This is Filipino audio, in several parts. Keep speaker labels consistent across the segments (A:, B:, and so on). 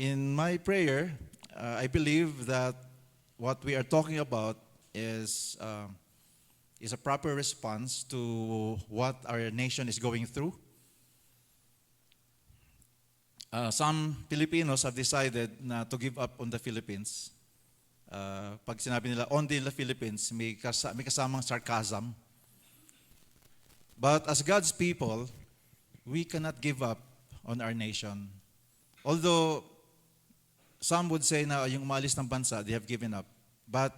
A: In my prayer, I believe that what we are talking about is a proper response to what our nation is going through. Some Filipinos have decided na to give up on the Philippines. Pag sinabi nila on the Philippines, may kasamang sarcasm. But as God's people, we cannot give up on our nation. Although some would say na yung umalis ng bansa, they have given up. But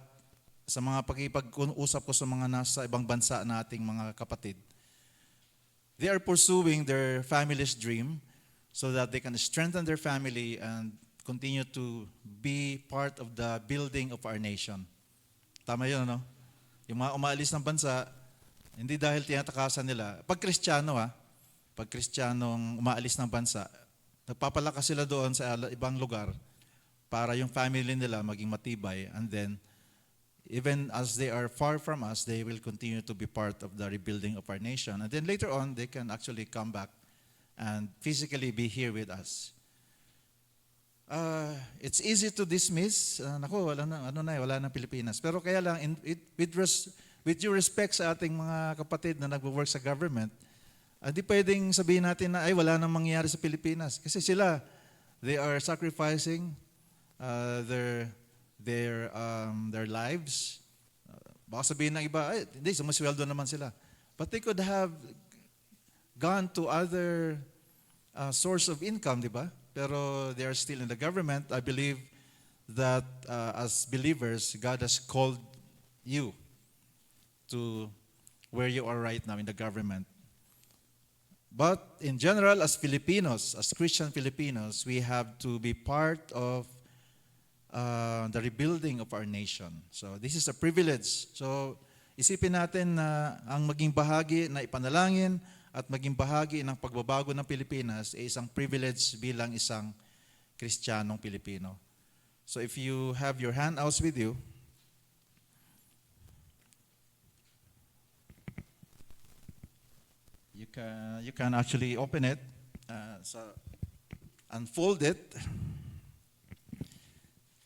A: sa mga pakipag-usap ko sa mga nasa ibang bansa nating mga kapatid, they are pursuing their family's dream so that they can strengthen their family and continue to be part of the building of our nation. Tama yun, no? Yung mga umaalis ng bansa, hindi dahil tinatakasan nila. Pag Kristiyanong umaalis ng bansa, nagpapalakas sila doon sa ibang lugar para yung family nila maging matibay. And then, even as they are far from us, they will continue to be part of the rebuilding of our nation. And then later on, they can actually come back and physically be here with us. It's easy to dismiss. Wala nang Pilipinas. Pero kaya lang, with due respect sa ating mga kapatid na nagwo-work sa government, di pwedeng sabihin natin na wala nang mangyayari sa Pilipinas. Kasi sila, they are sacrificing their lives. Baka sabihin ng iba, hindi, sumasweldo naman sila. But they could have gone to other source of income, di ba? Pero they are still in the government. I believe that as believers, God has called you to where you are right now in the government. But in general, as Filipinos, as Christian Filipinos, we have to be part of the rebuilding of our nation. So this is a privilege. So isipin natin na ang maging bahagi na ipanalangin at maging bahagi ng pagbabago ng Pilipinas ay isang privilege bilang isang Kristiyanong Pilipino. So if you have your handouts with you, you can actually open it, unfold it.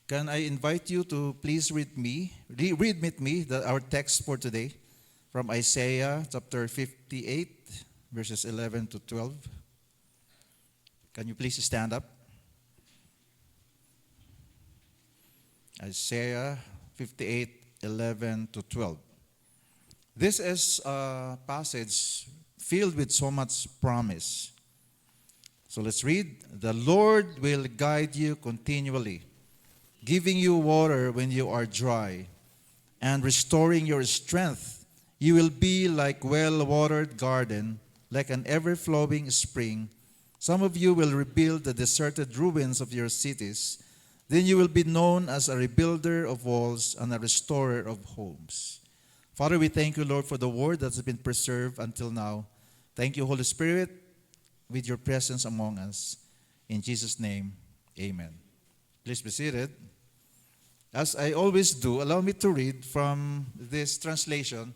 A: Can I invite you to please read with me our text for today from Isaiah chapter 58, verses 11 to 12. Can you please stand up? Isaiah 58, 11 to 12. This is a passage filled with so much promise. So let's read. The Lord will guide you continually, giving you water when you are dry, and restoring your strength. You will be like well-watered garden, like an ever-flowing spring. Some of you will rebuild the deserted ruins of your cities. Then you will be known as a rebuilder of walls and a restorer of homes. Father, we thank you, Lord, for the word that has been preserved until now. Thank you, Holy Spirit, with your presence among us. In Jesus' name, amen. Please be seated. As I always do, allow me to read from this translation,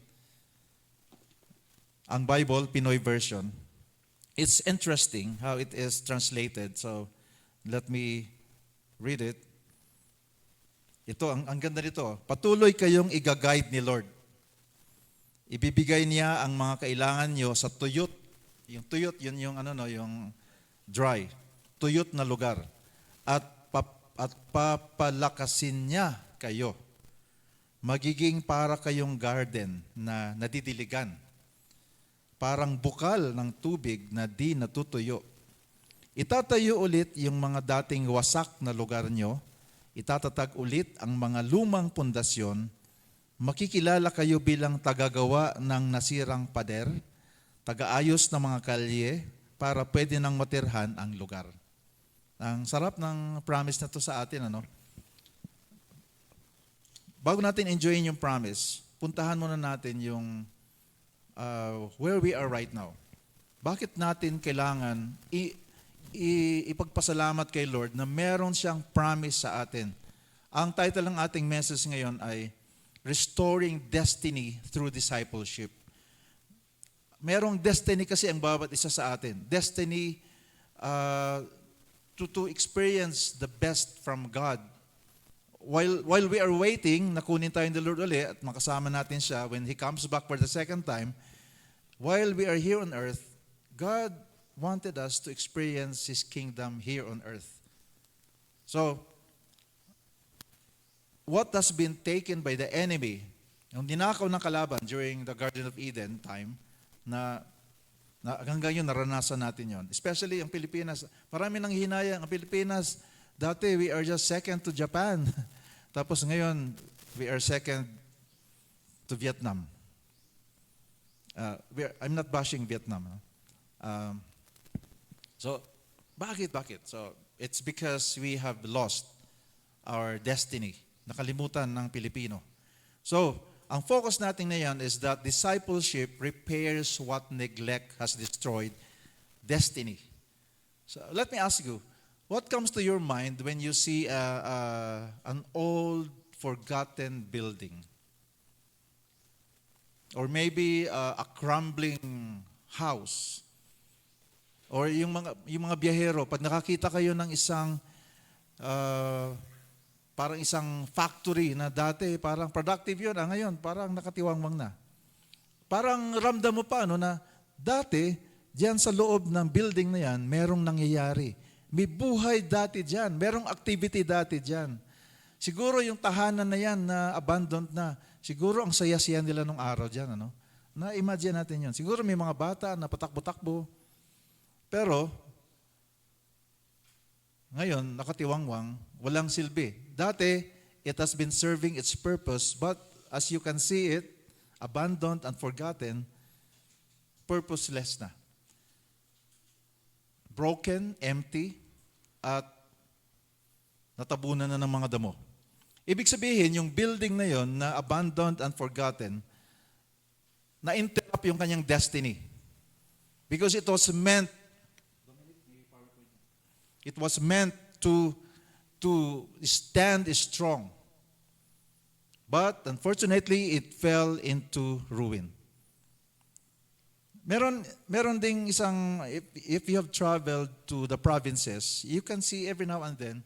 A: ang Bible, Pinoy version. It's interesting how it is translated. So, let me read it. Ito, ang ganda nito. Patuloy kayong i-guide ni Lord. Ibibigay niya ang mga kailangan nyo sa tuyot. Yung tuyot, yun yung yung dry. Tuyot na lugar. At papalakasin niya kayo. Magiging para kayong garden na nadidiligan. Parang bukal ng tubig na di natutuyo. Itatayo ulit yung mga dating wasak na lugar nyo. Itatatag ulit ang mga lumang pundasyon. Makikilala kayo bilang tagagawa ng nasirang pader, tagaayos ng mga kalye para pwede nang matirhan ang lugar. Ang sarap ng promise na to sa atin, Bago natin enjoyin yung promise, puntahan muna natin yung where we are right now. Bakit natin kailangan ipagpasalamat kay Lord na meron siyang promise sa atin? Ang title ng ating message ngayon ay Restoring Destiny Through Discipleship. Merong destiny kasi ang bawat isa sa atin. Destiny to experience the best from God. While we are waiting, nakunin tayo ng Lord uli at makasama natin siya when He comes back for the second time, while we are here on earth, God wanted us to experience His kingdom here on earth. So, what has been taken by the enemy, yung ninakaw ng kalaban during the Garden of Eden time, na hanggang yun naranasan natin yon. Especially ang Pilipinas. Marami nang hinayang ang Pilipinas. Dati we are just second to Japan. Tapos ngayon we are second to Vietnam. I'm not bashing Vietnam. So, bakit? So, it's because we have lost our destiny. Nakalimutan ng Pilipino. So, ang focus natin ngayon is that discipleship repairs what neglect has destroyed, destiny. So, let me ask you, what comes to your mind when you see an old, forgotten building? Or maybe a crumbling house? Or yung mga biyahero, pag nakakita kayo ng isang parang isang factory na dati parang productive yun, ngayon parang nakatiwangwang na. Parang ramdam mo pa na dati diyan sa loob ng building na yan, merong nangyayari. May buhay dati diyan, merong activity dati diyan. Siguro yung tahanan na yan na abandoned na, siguro ang saya-saya nila nung araw diyan, Na-imagine natin yun. Siguro may mga bata na patakbo-takbo. Pero ngayon, nakatiwangwang, walang silbi. Dati, it has been serving its purpose, but as you can see it, abandoned and forgotten, purposeless na. Broken, empty, at natabunan na ng mga damo. Ibig sabihin, yung building na yon na abandoned and forgotten, na-interrupt yung kanyang destiny. Because it was meant to stand strong. But unfortunately, it fell into ruin. Meron ding isang, if you have traveled to the provinces, you can see every now and then,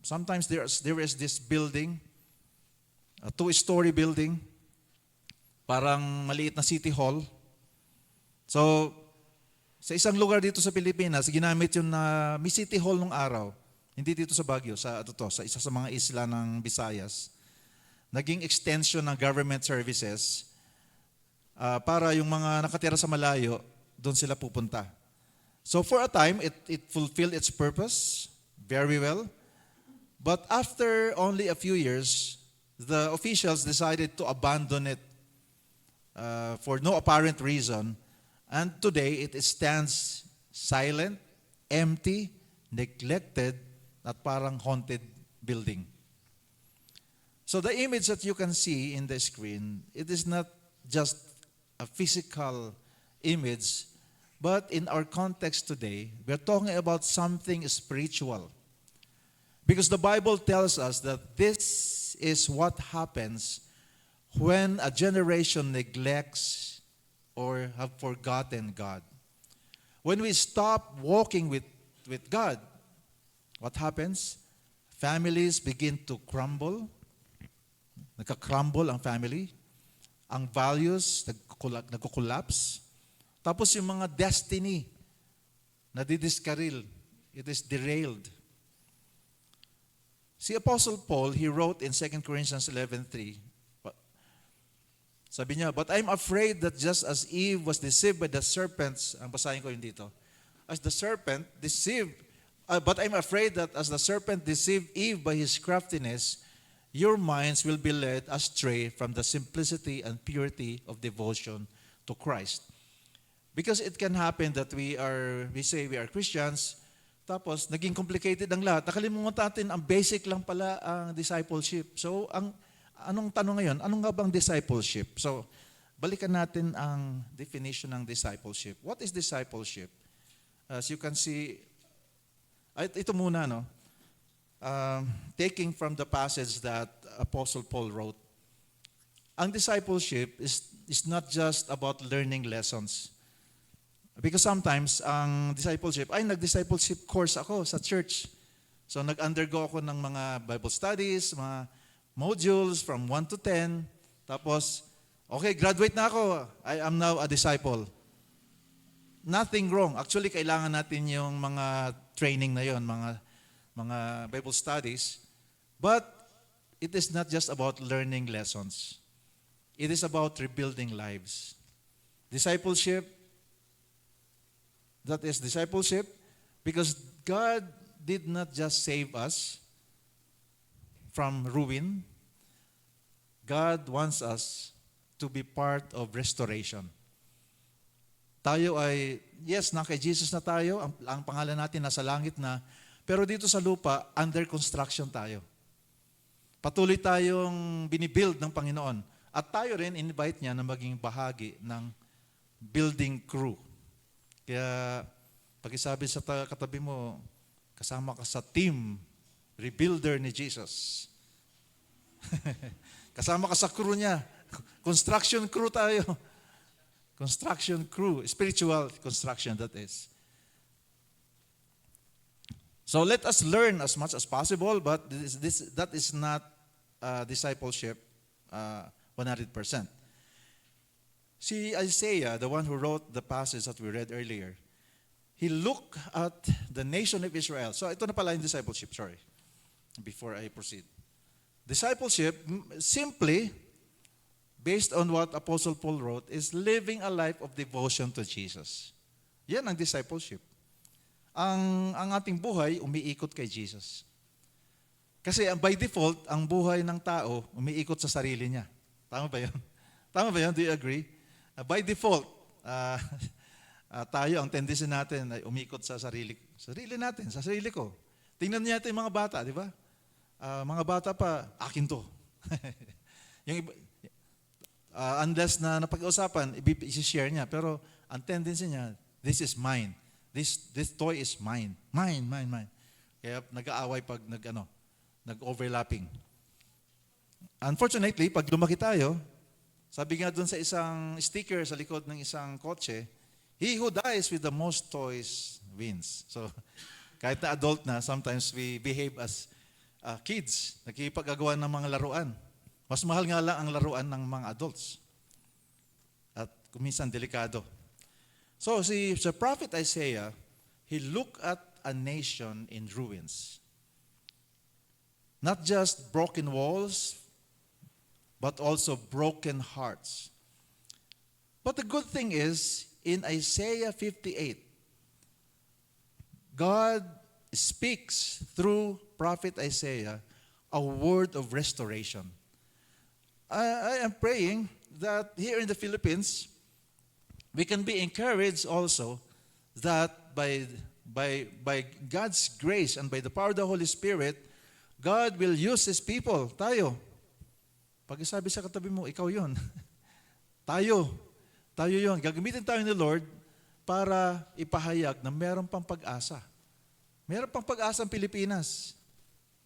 A: sometimes there is this building, a 2-story building, parang maliit na city hall. So, sa isang lugar dito sa Pilipinas, ginamit yun na may city hall nung araw. Hindi dito sa Baguio, sa isa sa mga isla ng Visayas. Naging extension ng government services para yung mga nakatira sa malayo, doon sila pupunta. So for a time, it fulfilled its purpose very well. But after only a few years, the officials decided to abandon it for no apparent reason. And today, it stands silent, empty, neglected, at parang haunted building. So the image that you can see in the screen, it is not just a physical image, but in our context today, we're talking about something spiritual. Because the Bible tells us that this is what happens when a generation neglects or have forgotten God. When we stop walking with God, what happens? Families begin to crumble. Nagka-crumble ang family. Ang values nagko-collapse. Tapos yung mga destiny nadidiskaril. It is derailed. Si Apostle Paul, he wrote in 2 Corinthians 11:3, sabi niya, but I'm afraid that just as Eve was deceived by the serpents, ang basahin ko yun dito, as the serpent deceived, but I'm afraid that as the serpent deceived Eve by his craftiness, your minds will be led astray from the simplicity and purity of devotion to Christ. Because it can happen that we say we are Christians, tapos naging complicated ang lahat. Nakalimutan natin ang basic lang pala ang discipleship. So, anong tanong ngayon? Anong nga bang discipleship? So, balikan natin ang definition ng discipleship. What is discipleship? As you can see, ito muna, taking from the passage that Apostle Paul wrote. Ang discipleship is not just about learning lessons. Because sometimes, ang discipleship, nag-discipleship course ako sa church. So, nag-undergo ako ng mga Bible studies, mga modules from 1 to 10. Tapos, okay, graduate na ako. I am now a disciple. Nothing wrong. Actually, kailangan natin yung mga training na yon, mga Bible studies. But, it is not just about learning lessons. It is about rebuilding lives. Discipleship, that is discipleship, because God did not just save us from ruin. God wants us to be part of restoration. Tayo ay, yes, na kay Jesus na tayo, ang pangalan natin nasa langit na, pero dito sa lupa, under construction tayo. Patuloy tayong binibuild ng Panginoon. At tayo rin, invite niya na maging bahagi ng building crew. Kaya, pakisabi sa katabi mo, kasama ka sa team, rebuilder ni Jesus. Kasama ka sa crew niya. Construction crew tayo. Construction crew. Spiritual construction, that is. So let us learn as much as possible, but that is not discipleship 100%. See, Isaiah, the one who wrote the passage that we read earlier, he looked at the nation of Israel. So ito na pala yung discipleship, sorry, before I proceed. Discipleship, simply, based on what Apostle Paul wrote, is living a life of devotion to Jesus. Yan ang discipleship. Ang ating buhay, umiikot kay Jesus. Kasi by default, ang buhay ng tao, umiikot sa sarili niya. Tama ba yun? Tama ba yun? Do you agree? By default, tayo, ang tendency natin ay umikot sa sarili natin, sa sarili ko. Tingnan niyo natin yung mga bata, di ba? Mga bata pa, akin to. Yung iba, unless na napag-usapan, i-share niya. Pero ang tendency niya, this is mine. This toy is mine. Mine. Kaya nag-aaway pag nag-overlapping. Unfortunately, pag lumaki tayo, sabi nga dun sa isang sticker sa likod ng isang kotse, he who dies with the most toys wins. So, kahit na adult na, sometimes we behave as kids. Nakikipag-agawa ng mga laruan. Mas mahal nga lang ang laruan ng mga adults. At kuminsan delikado. So, the prophet Isaiah, he looked at a nation in ruins. Not just broken walls, but also broken hearts. But the good thing is, in Isaiah 58, God speaks through prophet Isaiah a word of restoration. I am praying that here in the Philippines, we can be encouraged also that by God's grace and by the power of the Holy Spirit, God will use His people, tayo. Pag isabi sa katabi mo, ikaw yun. Tayo yun. Gagamitin tayo ni Lord para ipahayag na meron pang pag-asa. Meron pang pag-asa ang Pilipinas.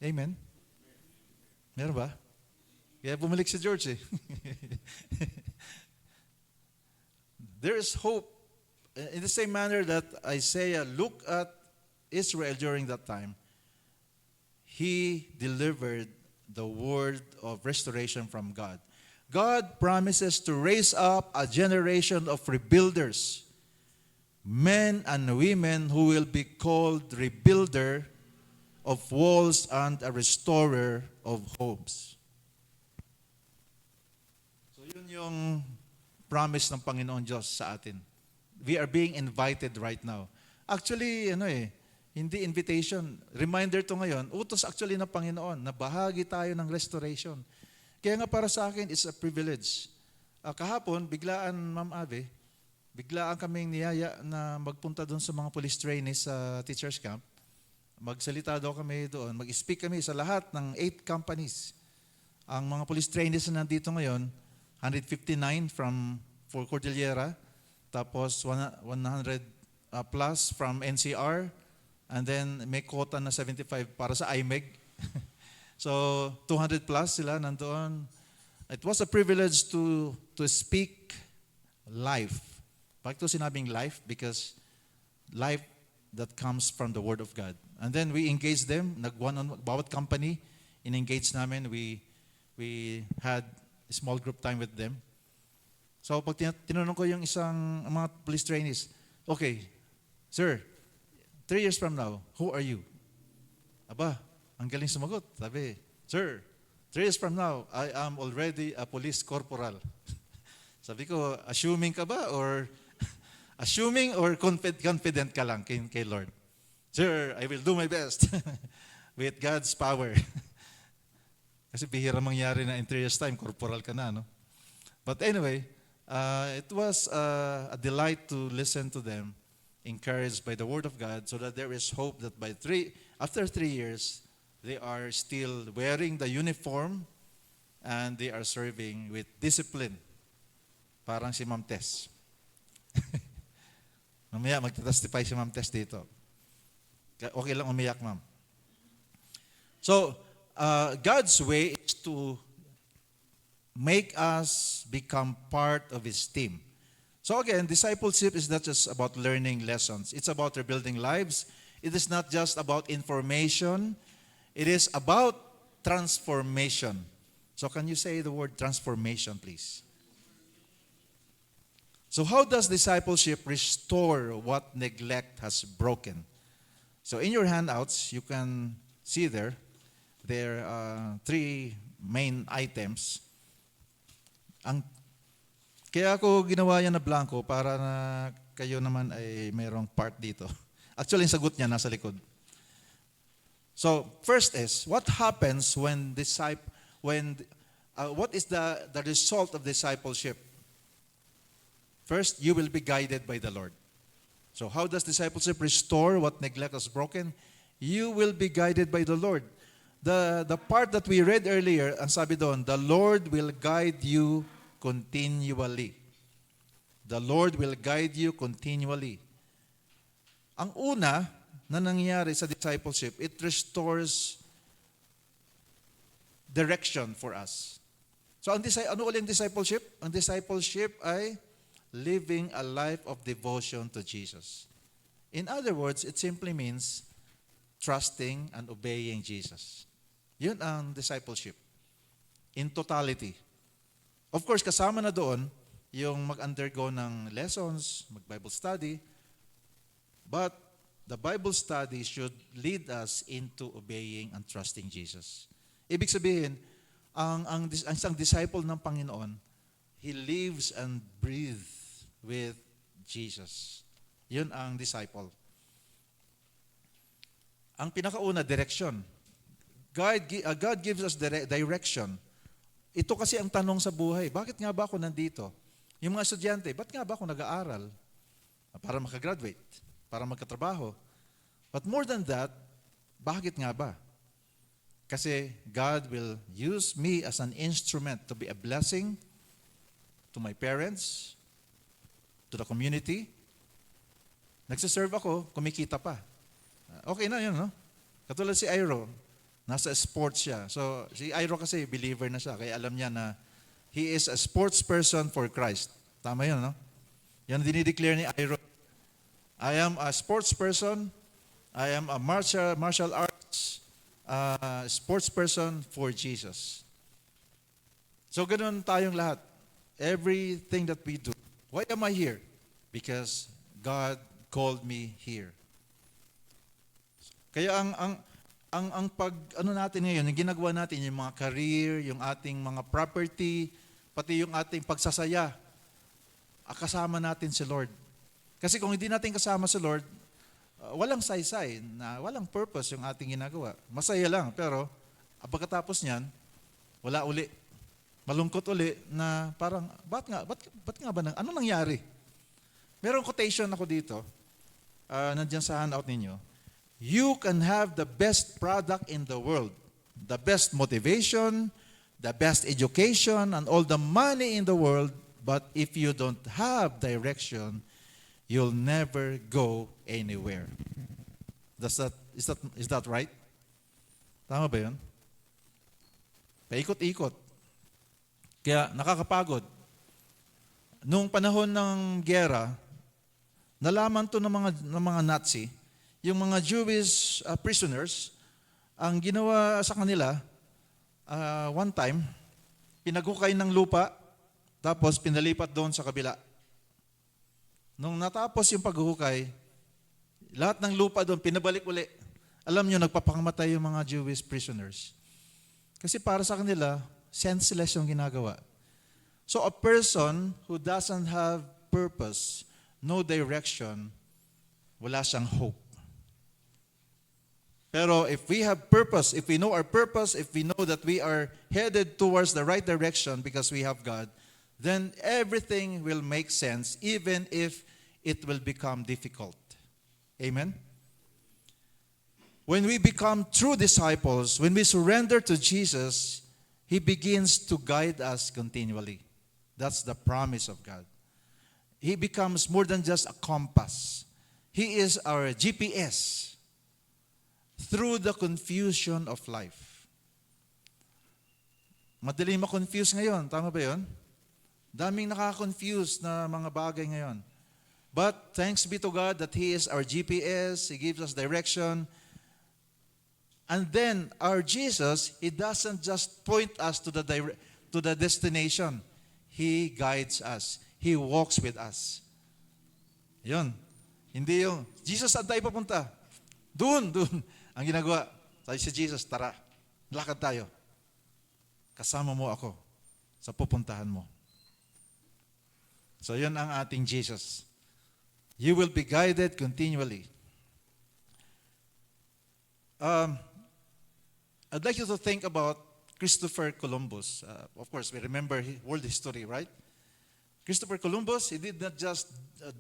A: Amen? Meron ba? Kaya bumalik si George eh. There is hope. In the same manner that Isaiah looked at Israel during that time, he delivered the word of restoration from God. God promises to raise up a generation of rebuilders, men and women who will be called rebuilder of walls and a restorer of homes. So yun yung promise ng Panginoon Diyos sa atin. We are being invited right now. Actually, hindi invitation. Reminder to ngayon, utos actually ng Panginoon na bahagi tayo ng restoration. Kaya nga para sa akin, it's a privilege. Kahapon, biglaan, Ma'am Ave, biglaan kaming niyaya na magpunta doon sa mga police trainees sa teacher's camp. Magsalita daw kami doon. Mag-speak kami sa lahat ng 8 companies. Ang mga police trainees na nandito ngayon, 159 for Cordillera, tapos 100 plus from NCR, and then may quota na 75 para sa IMEG. So 200 plus sila nandoon. It was a privilege to speak life Bakit ito sinabing life? Because life that comes from the Word of God. And then we engage them, bawat company, in-engage namin, we had a small group time with them. So pag tinanong ko yung mga police trainees, okay, sir, 3 years from now, who are you? Aba, ang galing sumagot. Sabi, sir, 3 years from now, I am already a police corporal. Sabi ko, assuming ka ba or assuming or confident ka lang kay Lord? Sir, I will do my best with God's power. Kasi bihira mangyari na in 3 years time, corporal ka na, no? But anyway, it was a delight to listen to them, encouraged by the Word of God, so that there is hope that after 3 years, they are still wearing the uniform and they are serving with discipline. Parang si Ma'am Tess. Mamaya magtatestify si Ma'am Tess dito. Okay lang umiyak, Ma'am. So, God's way is to make us become part of His team. So again, discipleship is not just about learning lessons. It's about rebuilding lives. It is not just about information. It is about transformation. So can you say the word transformation, please? So how does discipleship restore what neglect has broken? So in your handouts, you can see there are 3 main items. Kaya ako ginawa yan na blanco para na kayo naman ay mayroong part dito. Actually, yung sagot niya nasa likod. So, first is, what happens what is the result of discipleship? First, you will be guided by the Lord. So, how does discipleship restore what neglect has broken? You will be guided by the Lord. The part that we read earlier, ang sabi doon, the Lord will guide you continually. The Lord will guide you continually. Ang una na nangyari sa discipleship, it restores direction for us. So ano ulit ang discipleship? Ang discipleship ay living a life of devotion to Jesus. In other words, it simply means trusting and obeying Jesus. Yun ang discipleship. In totality. Of course, kasama na doon yung mag-undergo ng lessons, mag-Bible study, but the Bible study should lead us into obeying and trusting Jesus. Ibig sabihin, ang isang disciple ng Panginoon, he lives and breathes with Jesus. Yun ang disciple. Ang pinakauna, direction. God gives us direction. Ito kasi ang tanong sa buhay, bakit nga ba ako nandito? Yung mga estudyante, bakit nga ba ako nag-aaral? Para makagraduate, para magkatrabaho. But more than that, bakit nga ba? Kasi God will use me as an instrument to be a blessing to my parents, to the community. Nagsiserve ako, kumikita pa. Okay na yun, no? Katulad si Iro, nasa sports siya. So, si Iro kasi believer na siya, kaya alam niya na he is a sports person for Christ. Tama yun, no? Yan dinideclare ni Iro. I am a sports person. I am a martial arts sports person for Jesus. So, ganun tayong lahat. Everything that we do. Why am I here? Because God called me here. Kaya ang pag ano natin ngayon, yung ginagawa natin, yung mga career, yung ating mga property, pati yung ating pagsasaya, kasama natin si Lord. Kasi kung hindi natin kasama si Lord, walang saysay, na walang purpose yung ating ginagawa. Masaya lang, pero pagkatapos niyan, wala uli. Malungkot uli na parang, ba't nga ba, ano nangyari? Merong quotation ako dito, nandiyan sa handout ninyo. You can have the best product in the world, the best motivation, the best education, and all the money in the world, but if you don't have direction, you'll never go anywhere. Is that right? Tama ba yun? Paikot-ikot. Kaya nakakapagod. Nung panahon ng giyera, nalaman to ng mga Nazi, yung mga Jewish prisoners, ang ginawa sa kanila, one time, pinaghukay ng lupa, tapos pinalipat doon sa kabila. Nung natapos yung paghuhukay, lahat ng lupa doon, pinabalik uli. Alam nyo, nagpapangamatay yung mga Jewish prisoners. Kasi para sa kanila, senseless yung ginagawa. So a person who doesn't have purpose, no direction, wala siyang hope. Pero if we have purpose, if we know our purpose, if we know that we are headed towards the right direction because we have God, then everything will make sense even if it will become difficult. Amen? When we become true disciples, when we surrender to Jesus, He begins to guide us continually. That's the promise of God. He becomes more than just a compass. He is our GPS through the confusion of life. Madali ma-confuse ngayon. Tama ba yun? Daming nakaka-confuse na mga bagay ngayon. But thanks be to God that He is our GPS. He gives us direction. And then our Jesus, He doesn't just point us to the destination. He guides us. He walks with us. Yun. Hindi yung, Jesus, saan tayo papunta? Doon. Ang ginagawa, sabi si Jesus, tara, lakad tayo. Kasama mo ako sa pupuntahan mo. So yun ang ating Jesus. You will be guided continually. I'd like you to think about Christopher Columbus. Of course, we remember world history, right? Christopher Columbus, he did not just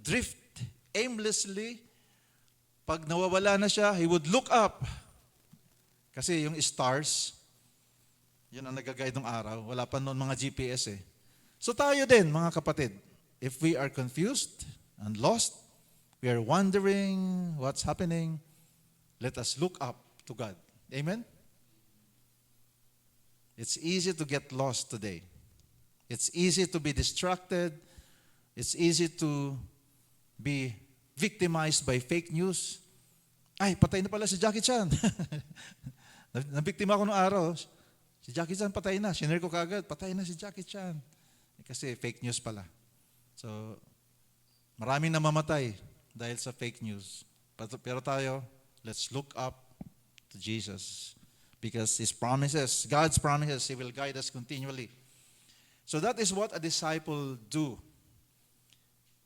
A: drift aimlessly. Pag nawawala na siya, he would look up. Kasi yung stars, yun ang nag-guide ng araw. Wala pa noon mga GPS eh. So tayo din, mga kapatid, if we are confused and lost, we are wondering what's happening, let us look up to God. Amen? It's easy to get lost today. It's easy to be distracted. It's easy to be victimized by fake news. Ay, patay na pala si Jackie Chan. Nabiktima ako noong araw. Si Jackie Chan patay na. Shinare ko kagad, patay na si Jackie Chan. Kasi fake news pala. So, maraming namamatay dahil sa fake news. Pero tayo, let's look up to Jesus. Because His promises, God's promises, He will guide us continually. So that is what a disciple do.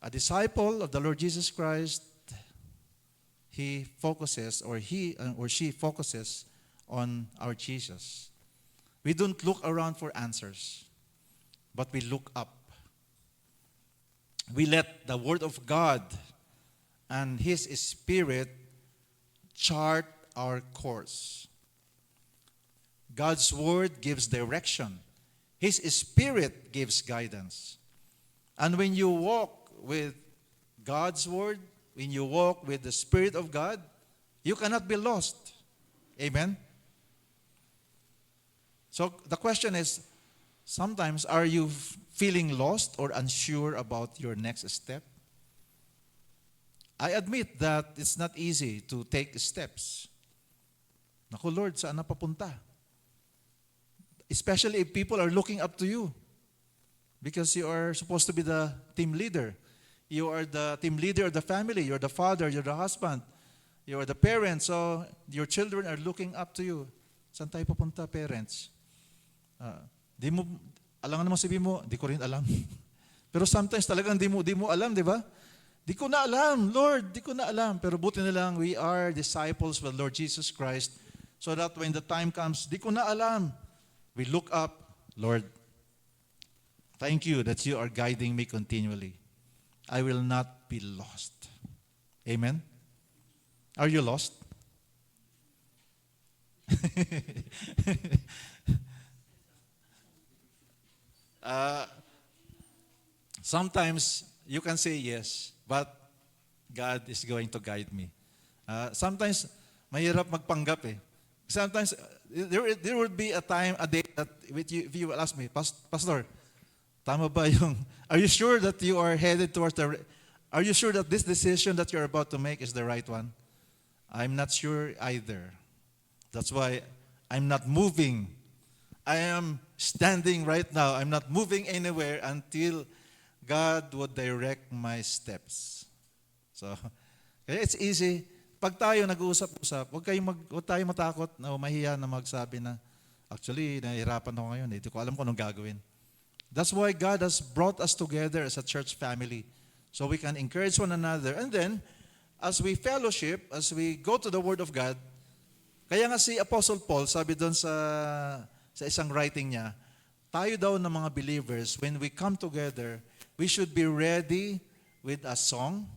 A: A disciple of the Lord Jesus Christ, he focuses or she focuses on our Jesus. We don't look around for answers, but we look up. We let the Word of God and His Spirit chart our course. God's Word gives direction. His Spirit gives guidance. And when you walk with God's Word, when you walk with the Spirit of God, you cannot be lost. Amen? So the question is, sometimes are you feeling lost or unsure about your next step? I admit that it's not easy to take steps. Naku Lord, saan na papunta? Especially if people are looking up to you. Because you are supposed to be the team leader. You are the team leader of the family. You're the father, you're the husband. You are the parent. So your children are looking up to you. Saan tayo papunta, parents? Di mo, alam nga naman sabihin mo, di ko rin alam. Pero sometimes talagang di mo alam, di ba? Di ko na alam, Lord, di ko na alam. Pero buti na lang, we are disciples of the Lord Jesus Christ so that when the time comes, di ko na alam. We look up, Lord, thank you that you are guiding me continually. I will not be lost. Amen? Are you lost? Sometimes you can say yes, but God is going to guide me. Sometimes mahirap magpanggap eh. Sometimes there would be a day that if you will ask me, Pastor, tama ba yung, are you sure that you are headed towards Are you sure that this decision that you're about to make is the right one? I'm not sure either. That's why I'm not moving. I am standing right now. I'm not moving anywhere until God would direct my steps. So, kaya it's easy. Pag tayo nag-uusap-usap, huwag tayo matakot na mahiya na magsabi na, actually, nahihirapan ako ngayon. Hindi ko alam kung anong gagawin. That's why God has brought us together as a church family. So we can encourage one another. And then, as we fellowship, as we go to the Word of God, kaya nga si Apostle Paul, sabi doon sa isang writing niya, tayo daw ng mga believers, when we come together, we should be ready with a song,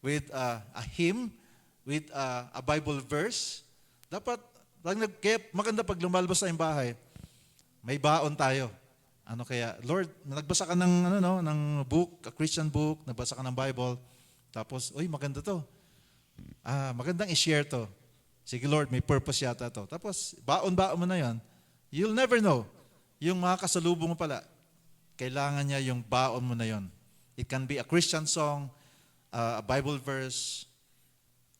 A: with a hymn, with a Bible verse. Dapat, kaya maganda pag lumalabas sa iyong bahay, may baon tayo. Ano kaya, Lord, nagbasa ka ng book, a Christian book, nagbasa ka ng Bible, tapos, uy, maganda to. Magandang i-share to. Sige Lord, may purpose yata to. Tapos, baon-baon mo na yan. You'll never know. Yung mga kasalubong mo pala, kailangan niya yung baon mo na yon. It can be a Christian song, a Bible verse,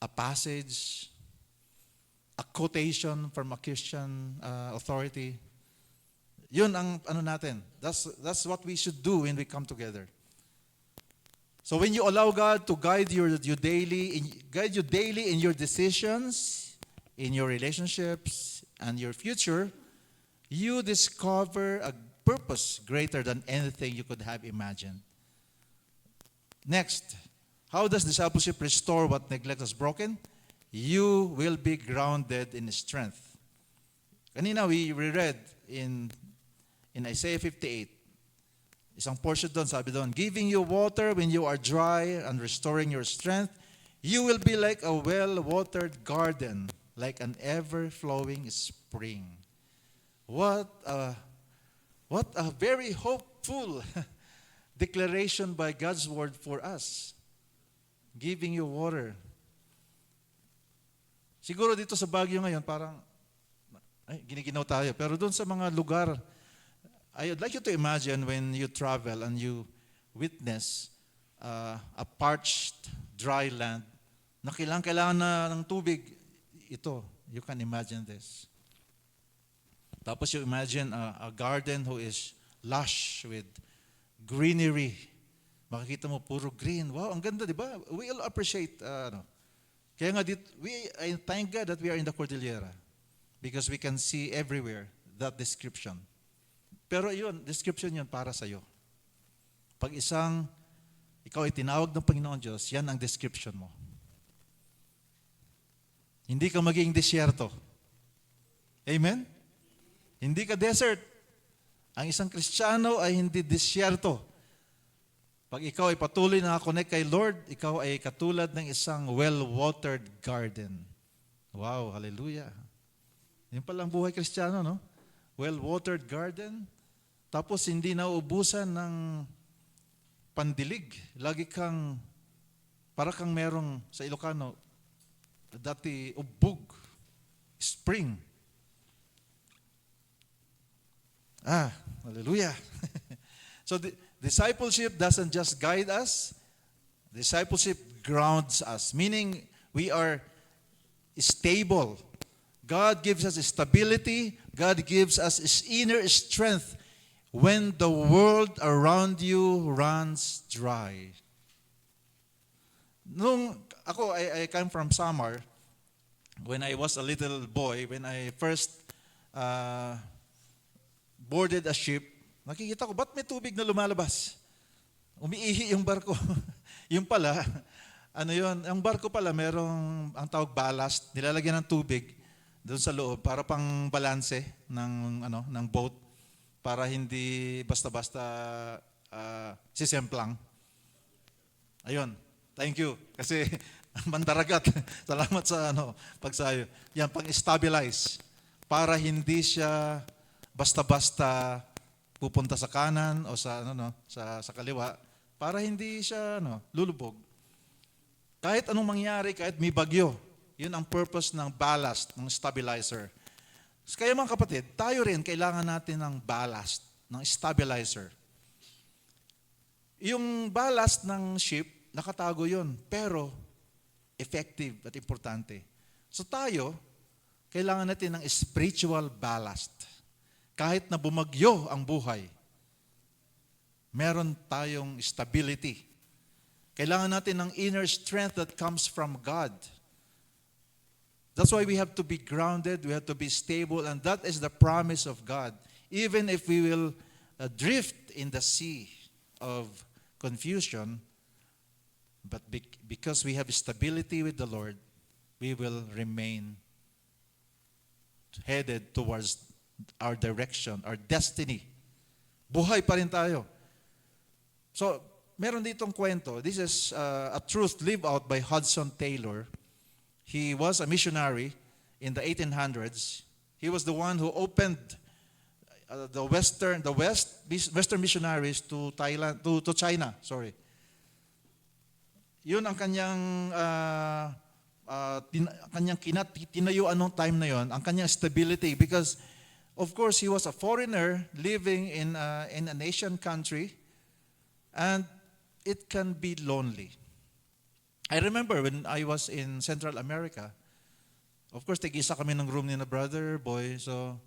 A: a passage, a quotation from a Christian authority. Yun ang natin. That's what we should do when we come together. So when you allow God to guide you daily in your decisions, in your relationships, and your future, you discover a purpose greater than anything you could have imagined. Next, how does discipleship restore what neglect has broken? You will be grounded in strength. Kanina we read in Isaiah 58. Isang portion doon, sabi doon, giving you water when you are dry and restoring your strength, you will be like a well-watered garden, like an ever-flowing spring. What a very hopeful declaration by God's word for us. Giving you water. Siguro dito sa Baguio ngayon, parang, giniginaw tayo. Pero doon sa mga lugar, I'd like you to imagine when you travel and you witness a parched, dry land na kailangan na ng tubig. Ito, you can imagine this. Tapos you imagine a garden who is lush with greenery. Makikita mo puro green. Wow, ang ganda, di ba? We all appreciate, Kaya nga, I thank God that we are in the Cordillera because we can see everywhere that description. Pero yun, description yun para sa'yo. Pag ikaw ay tinawag ng Panginoon Diyos, yan ang description mo. Hindi ka maging disyerto. Amen? Hindi ka desert. Ang isang Kristiyano ay hindi disyerto. Pag ikaw ay patuloy na connect kay Lord, ikaw ay katulad ng isang well-watered garden. Wow, hallelujah. Yan palang buhay Kristiyano, no? Well-watered garden. Tapos hindi nauubusan ng pandilig. Lagi kang, para kang merong, sa Ilocano, dati ubog, spring. Hallelujah. So discipleship doesn't just guide us, discipleship grounds us, meaning we are stable. God gives us stability, God gives us inner strength when the world around you runs dry. I come from Samar, when I was a little boy, when I first boarded a ship, nakikita ko, ba't may tubig na lumalabas? Umiihi yung barko. Yung pala, ang barko pala, merong, ang tawag ballast, nilalagyan ng tubig doon sa loob para pang balanse ng boat, para hindi basta-basta sisemplang. Ayun, thank you. Kasi mandaragat. Salamat sa pagsayo. Yan, pang-stabilize. Para hindi siya basta-basta pupunta sa kanan o sa kaliwa, para hindi siya lulubog. Kahit anong mangyari, kahit may bagyo, yun ang purpose ng ballast, ng stabilizer. Kaya mga kapatid, tayo rin kailangan natin ng ballast, ng stabilizer. Yung ballast ng ship, nakatago yun. Pero, effective at importante. So tayo, kailangan natin ng spiritual ballast. Kahit na bumagyo ang buhay, meron tayong stability. Kailangan natin ng inner strength that comes from God. That's why we have to be grounded, we have to be stable, and that is the promise of God. Even if we will drift in the sea of confusion, but because we have stability with the Lord, we will remain headed towards our direction, our destiny. Buhay pa rin tayo. So, meron ditong kwento. This is a truth lived out by Hudson Taylor. He was a missionary in the 1800s. He was the one who opened the Western missionaries to Thailand, to China. Sorry. Yun ang kanyang tinayuan nung time na yon, ang kanyang stability, because of course he was a foreigner living in an Asian country, and it can be lonely. I remember when I was in Central America, of course tig-isa kami ng room ni na brother, boy, so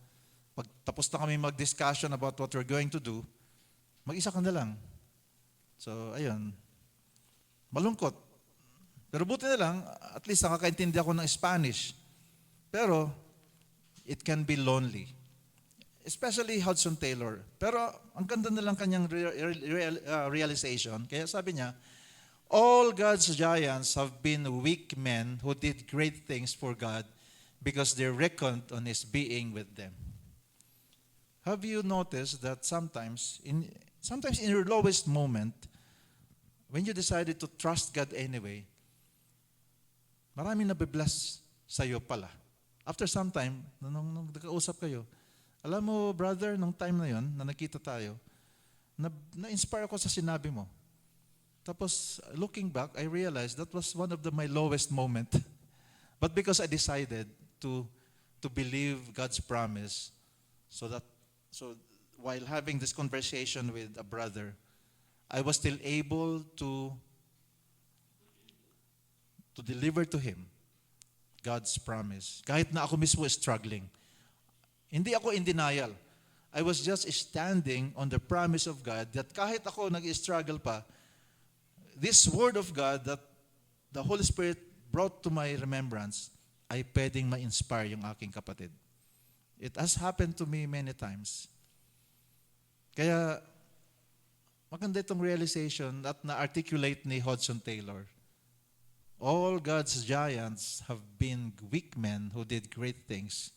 A: pag tapos na kami mag-discussion about what we're going to do, mag-isa ka na lang. So ayun, malungkot. Pero buti na lang, at least nakakaintindi ako ng Spanish. Pero, it can be lonely. Especially Hudson Taylor. Pero, ang ganda na lang kanyang realization. Kaya sabi niya, all God's giants have been weak men who did great things for God because they reckoned on His being with them. Have you noticed that sometimes in your lowest moment, when you decided to trust God anyway, maraming nabibless sa iyo pala. After some time, nung nagkausap kayo, alam mo, brother, nung time na yon, na nakita tayo, na-inspire ako sa sinabi mo. Tapos, looking back, I realized that was one of my lowest moment. But because I decided to believe God's promise, so while having this conversation with a brother, I was still able to deliver to him God's promise. Kahit na ako mismo struggling. Hindi ako in denial. I was just standing on the promise of God that kahit ako nag-struggle pa, this word of God that the Holy Spirit brought to my remembrance, ay pwedeng ma-inspire yung aking kapatid. It has happened to me many times. Kaya, maganda itong realization at na-articulate ni Hudson Taylor. All God's giants have been weak men who did great things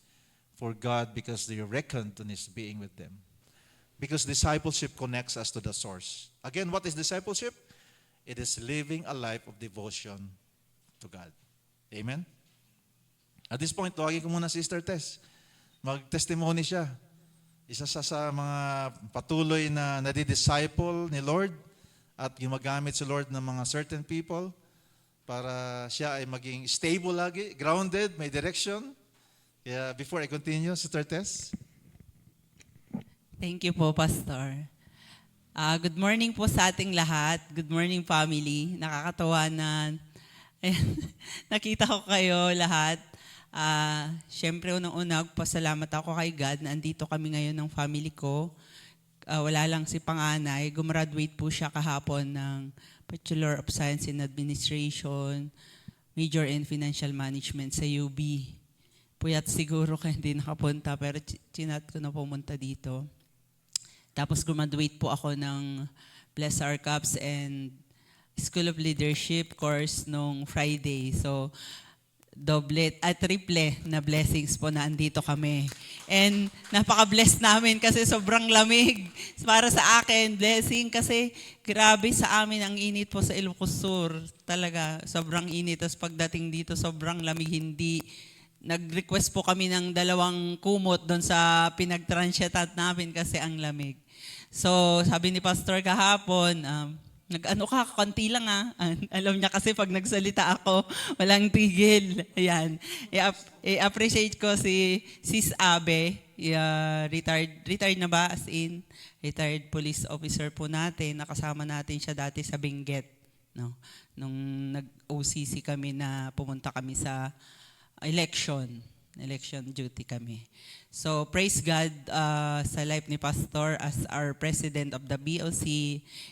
A: for God because they reckoned on His being with them. Because discipleship connects us to the source. Again, what is discipleship? It is living a life of devotion to God. Amen? At this point, tawagin ko muna Sister Tess. Mag-testimony siya. Isa sa mga patuloy na nadi-disciple ni Lord at gumagamit si Lord ng mga certain people para siya ay maging stable lagi, grounded, may direction. Kaya before I continue, Sister Tess.
B: Thank you po, Pastor. Good morning po sa ating lahat. Good morning, family. Nakakatawa na nakita ko kayo lahat. Siyempre, unang-una, pasalamat ako kay God na andito kami ngayon ng family ko. Wala lang si panganay. Gumraduate po siya kahapon ng Bachelor of Science in Administration, Major in Financial Management sa UB. Puyat siguro kaya hindi nakapunta, pero chinat ko na pumunta dito. Tapos graduate po ako ng Bless Our Cups and School of Leadership course nung Friday. So, triple na blessings po na andito kami. And napaka-bless namin kasi sobrang lamig. Para sa akin, blessing kasi grabe sa amin ang init po sa Ilocos Sur. Talaga, sobrang init. Tapos pagdating dito, sobrang lamig. Hindi. Nag-request po kami ng 2 kumot doon sa pinag-transyatat namin kasi ang lamig. So, sabi ni Pastor kahapon, nag-ano ka, konti lang Alam niya kasi pag nagsalita ako, walang tigil. Ayan. I-appreciate ko si Sis Abe, retired na ba? As in, retired police officer po natin. Nakasama natin siya dati sa Benguet. no? Nung nag-OCC kami na pumunta kami sa election duty kami. So praise God sa life ni Pastor as our president of the BOC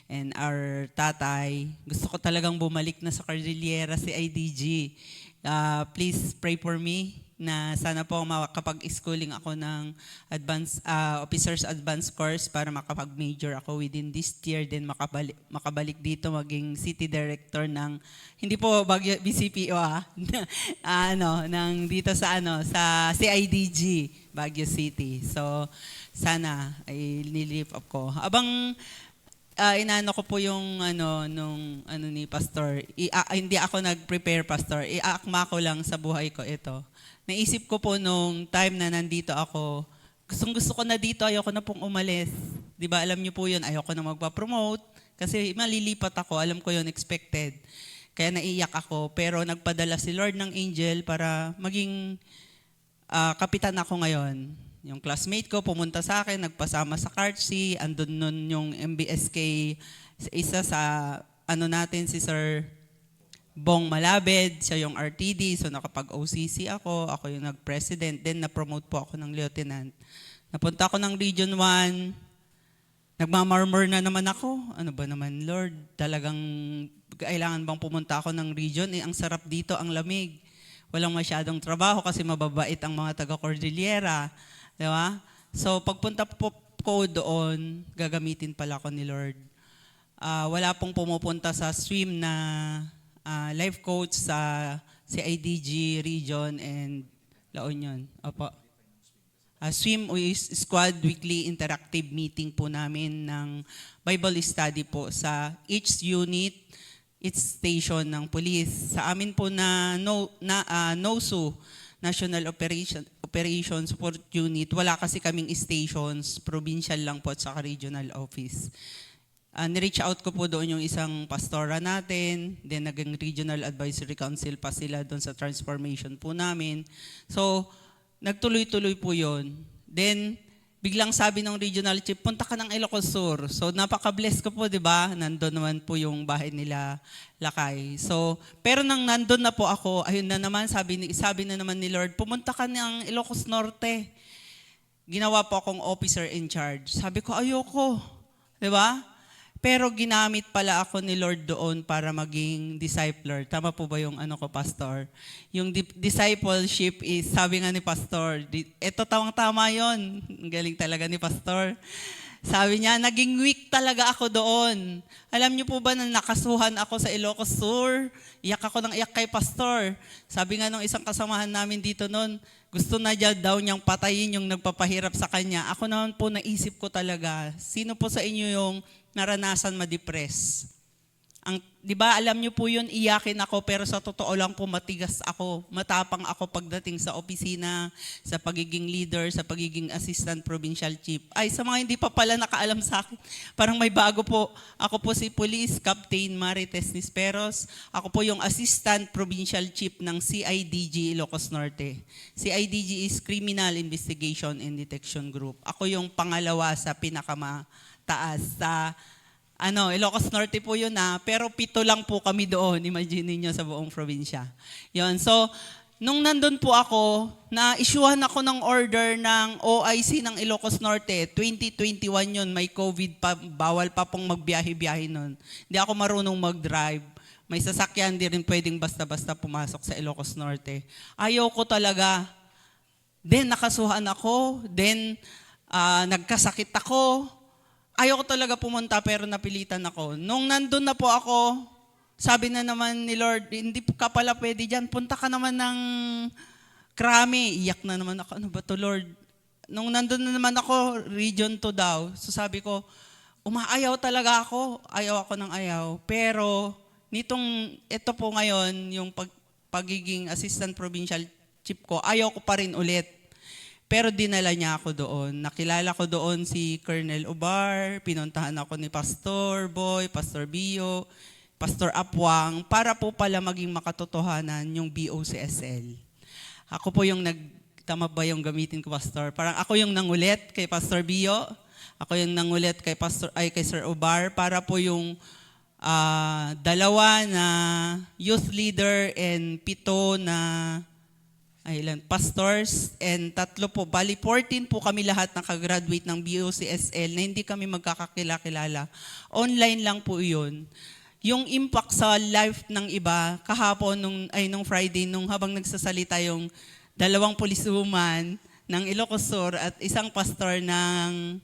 B: and our tatay. Gusto ko talagang bumalik na sa Cordillera si IDG. Please pray for me na sana po makapag-schooling ako ng officer's advanced course para makapag-major ako within this year, then makabalik dito maging city director ng hindi po Baguio BCPO ng dito sa sa CIDG Baguio City. So sana ay nilift up ko. Abang inaano ko po yung ni Pastor. Hindi ako nag-prepare, Pastor. Iakma ko lang sa buhay ko ito. Naisip ko po nung time na nandito ako, gusto ko na dito, ayoko na pong umalis. Di ba, alam niyo po yun, ayoko na magpa-promote kasi malilipat ako, alam ko yun, expected. Kaya naiyak ako, pero nagpadala si Lord ng angel para maging kapitan ako ngayon. Yung classmate ko pumunta sa akin, nagpasama sa Kartsi, andun nun yung MBSK, isa sa natin, si Sir Bong Malabed, siya yung RTD, so nakapag-OCC ako yung nag-president, then na-promote po ako ng lieutenant. Napunta ako ng Region 1, nagmamurmur na naman ako. Ano ba naman, Lord? Talagang kailangan bang pumunta ako ng region? Ang sarap dito, ang lamig. Walang masyadong trabaho kasi mababait ang mga taga-Cordillera. Di ba? So pagpunta po ko doon, gagamitin pala ako ni Lord. Wala pong pumupunta sa swim na life coach sa CIDG region and La Union. Opo. Swim Squad weekly interactive meeting po namin ng Bible study po sa each unit, each station ng police. Sa amin po na NOSU, National Operation Support Unit, wala kasi kaming stations, provincial lang po at saka regional office. Ni-reach out ko po doon yung isang pastora natin, then naging Regional Advisory Council pa sila doon sa transformation po namin. So, nagtuloy-tuloy po yun. Then, biglang sabi ng regional chief, punta ka ng Ilocos Sur. So, napaka-bless ko po, di ba? Nandun naman po yung bahay nila Lakay. So, pero nang nandun na po ako, ayun na naman, sabi na naman ni Lord, pumunta ka ng Ilocos Norte. Ginawa po akong officer in charge. Sabi ko, ayoko. Di ba? Pero ginamit pala ako ni Lord doon para maging discipler. Tama po ba yung Pastor? Yung discipleship is, sabi nga ni Pastor, eto tawang-tama yon. Ang galing talaga ni Pastor. Sabi niya, naging weak talaga ako doon. Alam niyo po ba na nakasuhan ako sa Ilocos Sur? Iyak ako ng iyak kay Pastor. Sabi nga nung isang kasamahan namin dito noon, gusto na daw niyang patayin yung nagpapahirap sa kanya. Ako naman po naisip ko talaga, sino po sa inyo yung naranasan ma-depress? Di ba, alam niyo po yun, iyakin ako, pero sa totoo lang po matigas ako. Matapang ako pagdating sa opisina, sa pagiging leader, sa pagiging assistant provincial chief. Ay, sa mga hindi pa pala nakaalam sa akin, parang may bago po. Ako po si Police Captain Marites Nisperos. Ako po yung assistant provincial chief ng CIDG Ilocos Norte. CIDG is Criminal Investigation and Detection Group. Ako yung pangalawa sa pinakamataas sa Ilocos Norte po yun pero 7 lang po kami doon. Imagine niyo sa buong probinsya. Yun. So, nung nandun po ako, na-issuehan ako ng order ng OIC ng Ilocos Norte. 2021 yun, may COVID pa, bawal pa pong magbiyahe-biyahe nun. Hindi ako marunong mag-drive. May sasakyan, di rin pwedeng basta-basta pumasok sa Ilocos Norte. Ayaw ko talaga. Then, nakasuhan ako. Then, nagkasakit ako. Ayoko talaga pumunta pero napilitan ako. Nung nandun na po ako, sabi na naman ni Lord, hindi ka pala pwede dyan, punta ka naman ng Krami. Iyak na naman ako, ano ba to Lord? Nung nandun na naman ako, Region 2 daw. So sabi ko, umaayaw talaga ako. Ayaw ako ng ayaw. Pero ito po ngayon, yung pagiging assistant provincial chief ko, ayaw ko pa rin ulit. Pero dinala niya ako doon. Nakilala ko doon si Colonel Ubar, pinuntahan ako ni Pastor Boy, Pastor Bio, Pastor Apwang, para po pala maging makatotohanan yung BOCSL. Ako po yung tama ba yung gamitin ko, Pastor? Parang ako yung nangulit kay Pastor Bio, ako yung nangulit kay Sir Ubar, para po yung 2 na youth leader and 7 na pastors, and 3 po. Bali, 14 po kami lahat nakagraduate ng BOCSL na hindi kami magkakakilala. Online lang po yun. Yung impact sa life ng iba, kahapon, nung Friday, nung habang nagsasalita yung 2 polisuman ng Ilocos Sur at isang pastor ng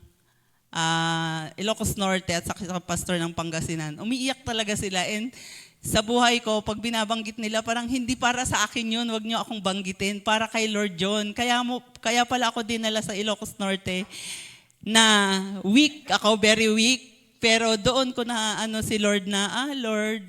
B: Ilocos Norte at saka pastor ng Pangasinan. Umiiyak talaga sila, and sa buhay ko, pag binabanggit nila, parang hindi para sa akin yun, wag niyo akong banggitin, para kay Lord John. Kaya pala ako dinala sa Ilocos Norte na weak, ako very weak, pero doon ko na si Lord na, Lord,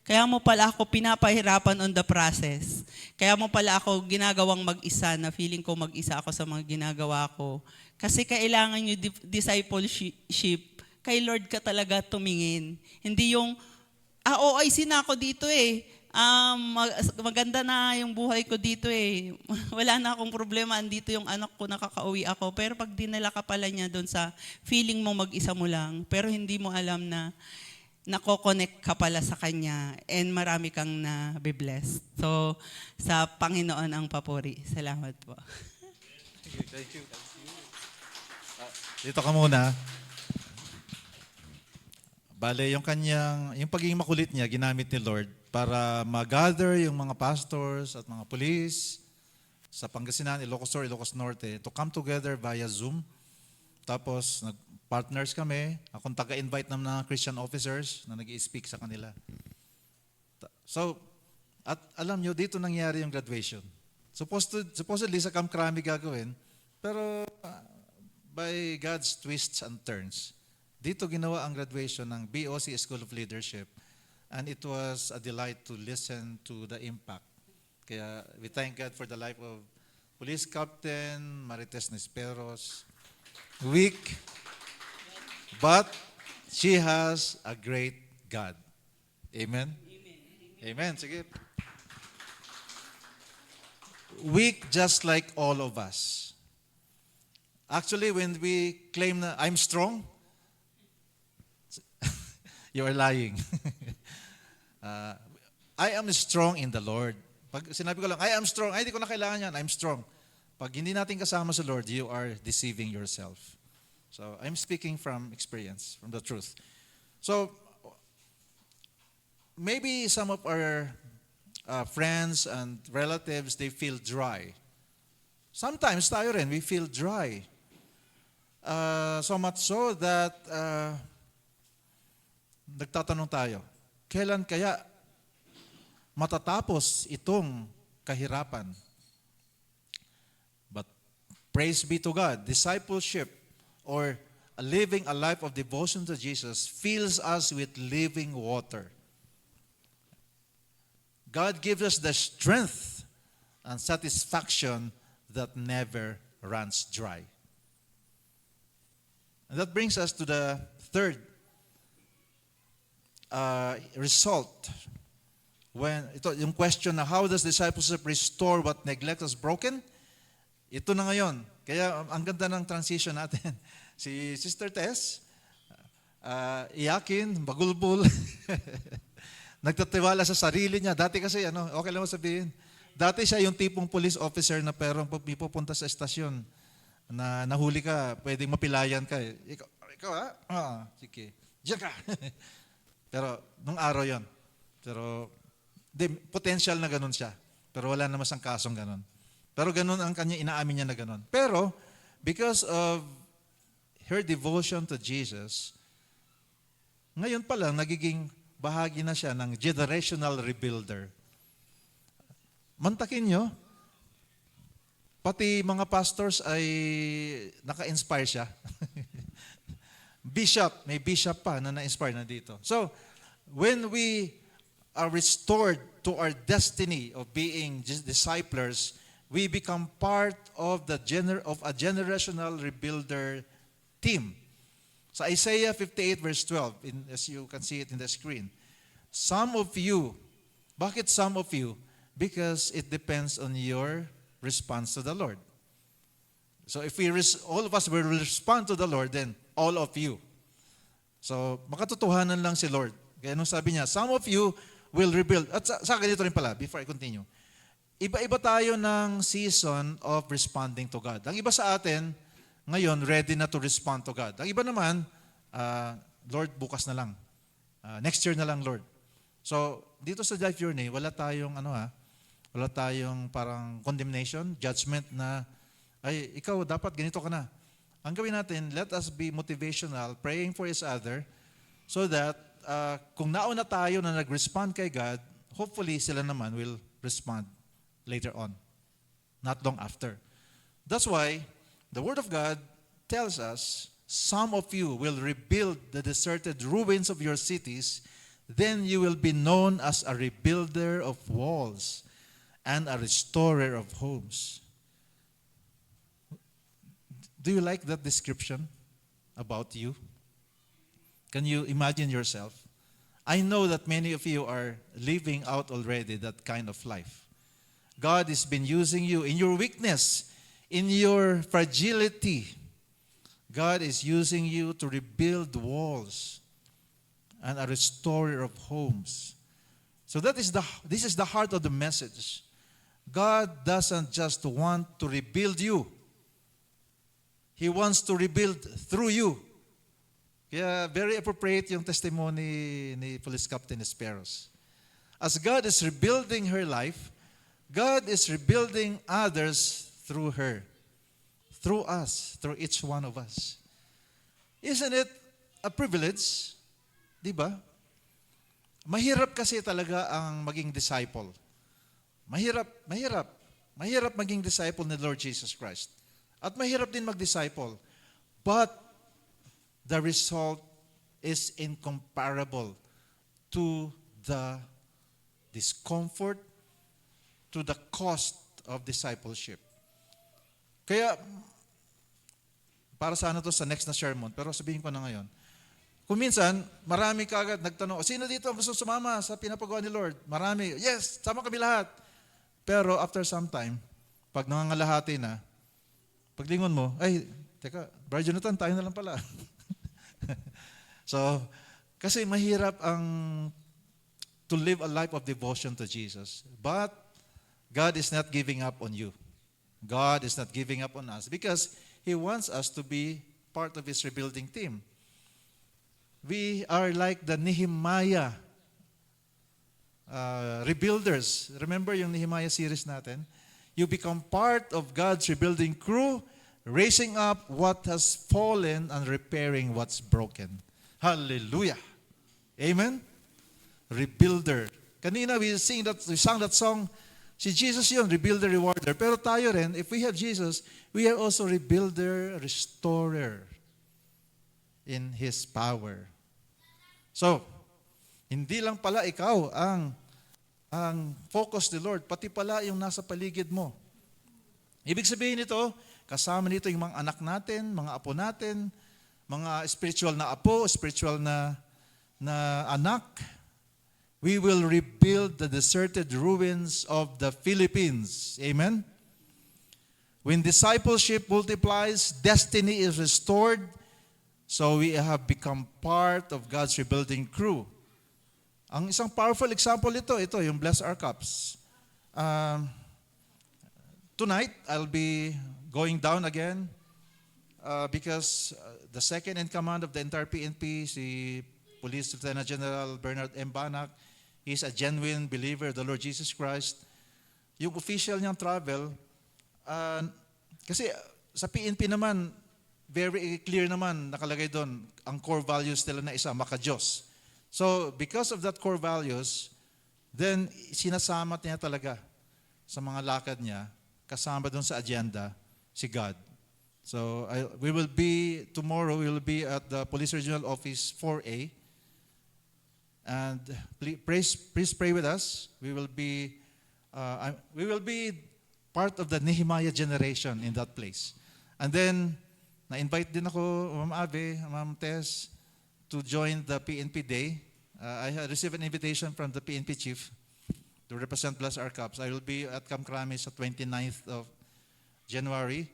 B: kaya mo pala ako pinapahirapan on the process. Kaya mo pala ako ginagawang mag-isa, na feeling ko mag-isa ako sa mga ginagawa ko. Kasi kailangan yung discipleship, kay Lord ka talaga tumingin. Hindi yung, OIC na ako dito eh. Maganda na yung buhay ko dito eh. Wala na akong problema, andito yung anak ko, nakakauwi ako. Pero pag dinala ka pala niya doon sa feeling mo mag-isa mo lang, pero hindi mo alam na nako-connect ka pala sa Kanya, and marami kang na-bless. So, sa Panginoon ang papuri. Salamat po.
A: Thank you. Dito ka muna. Bale, yung pagiging makulit niya, ginamit ni Lord para mag-gather yung mga pastors at mga police sa Pangasinan, Ilocos Sur, Ilocos Norte to come together via Zoom. Tapos, nag-partners kami. Akong taga-invite ng mga Christian officers na nag-i-speak sa kanila. So, at alam nyo, dito nangyari yung graduation. Supposedly sa Camp Crame gagawin, pero by God's twists and turns, dito ginawa ang graduation ng BOC School of Leadership, and it was a delight to listen to the impact. Kaya we thank God for the life of Police Captain Marites Nesperos. Weak, but she has a great God. Amen? Amen. Sige. Weak just like all of us. Actually, when we claim na I'm strong, you are lying. I am strong in the Lord. Pag sinabi ko lang, I am strong, hindi ko na kailangan yan, I'm strong. Pag hindi natin kasama sa Lord, you are deceiving yourself. So, I'm speaking from experience, from the truth. So, maybe some of our friends and relatives, they feel dry. Sometimes tayo rin, we feel dry. So much so that nagtatanong tayo, kailan kaya matatapos itong kahirapan? But praise be to God, discipleship or living a life of devotion to Jesus fills us with living water. God gives us the strength and satisfaction that never runs dry. And that brings us to the third result. Yung question na how does discipleship restore what neglect has broken? Ito na ngayon. Kaya ang ganda ng transition natin. Si Sister Tess, iyakin, bagulbul. Nagtatiwala sa sarili niya. Dati kasi, okay lang mo sabihin. Dati siya yung tipong police officer na pero pupunta sa estasyon na nahuli ka, pwedeng mapilayan ka. Ikaw sige. Diyan ka. Pero, nung araw yon. Pero, potential na ganun siya. Pero wala naman siyang kasong ganun. Pero ganun ang kanya, inaamin niya na ganun. Pero, because of her devotion to Jesus, ngayon pa lang, nagiging bahagi na siya ng generational rebuilder. Mantakin nyo, pati mga pastors ay naka-inspire siya. Bishop, may bishop pa na na-inspire na dito. So, when we are restored to our destiny of being disciplers, we become part of a generational rebuilder team. So Isaiah 58 verse 12, as you can see it in the screen. Some of you, bakit some of you? Because it depends on your response to the Lord. So if all of us will respond to the Lord, then all of you. So makatotohanan lang si Lord. Kaya nung sabi niya, some of you will rebuild. At sa ganito rin pala, before I continue. Iba-iba tayo ng season of responding to God. Ang iba sa atin, ngayon, ready na to respond to God. Ang iba naman, Lord, bukas na lang. Next year na lang, Lord. So, dito sa Life Journey, wala tayong parang condemnation, judgment na, ay, ikaw dapat ganito ka na. Ang gawin natin, let us be motivational, praying for each other, so that kung nauna tayo na nag-respond kay God, hopefully sila naman will respond later on, not long after. That's why the Word of God tells us, some of you will rebuild the deserted ruins of your cities, then you will be known as a rebuilder of walls and a restorer of homes. Do you like that description about you? Can you imagine yourself? I know that many of you are living out already that kind of life. God has been using you in your weakness, in your fragility. God is using you to rebuild walls and a restorer of homes. So this is the heart of the message. God doesn't just want to rebuild you. He wants to rebuild through you. Kaya very appropriate yung testimony ni Police Captain Esperos. As God is rebuilding her life, God is rebuilding others through her, through us, through each one of us. Isn't it a privilege? Di ba? Mahirap kasi talaga ang maging disciple. Mahirap maging disciple ni Lord Jesus Christ. At mahirap din mag-disciple. But the result is incomparable to the discomfort, to the cost of discipleship. Kaya, para sana to sa next na sermon, pero sabihin ko na ngayon. Kung minsan, marami kaagad nagtanong, sino dito ang gusto sumama sa pinapagawa ni Lord? Marami. Yes, sama kami lahat. Pero after some time, pag nangangalahati na, paglingon mo, ay, teka, Brother Jonathan, tayo na lang pala. So, kasi mahirap to live a life of devotion to Jesus. But, God is not giving up on you. God is not giving up on us because He wants us to be part of His rebuilding team. We are like the Nehemiah rebuilders. Remember yung Nehemiah series natin? You become part of God's rebuilding crew, raising up what has fallen and repairing what's broken. Hallelujah. Amen? Rebuilder. Kanina we sang that song, si Jesus yun, rebuilder, rewarder. Pero tayo rin, if we have Jesus, we are also rebuilder, restorer in His power. So, hindi lang pala ikaw ang focus ni Lord, pati pala yung nasa paligid mo. Ibig sabihin nito, kasama nito yung mga anak natin, mga apo natin, mga spiritual na apo, spiritual na anak. We will rebuild the deserted ruins of the Philippines. Amen? When discipleship multiplies, destiny is restored. So we have become part of God's rebuilding crew. Ang isang powerful example ito yung Bless Our Cups. Tonight, I'll be going down again because the second in command of the entire PNP, si Police Lieutenant General Bernard M. Banac, he's a genuine believer of the Lord Jesus Christ. Yung official niyang travel, kasi sa PNP naman, very clear naman, nakalagay doon, ang core values nila na isa, maka-Diyos. So, because of that core values, then sinasama niya talaga sa mga lakad niya, kasama doon sa agenda, si God. So, tomorrow, we will be at the Police Regional Office 4A. And please pray with us. We will be part of the Nehemiah generation in that place. And then, na-invite din ako, Ma'am Ave, Ma'am Tess, to join the PNP Day. I received an invitation from the PNP Chief to represent Bless Our Cups. I will be at Camp Kramis sa 29th of January.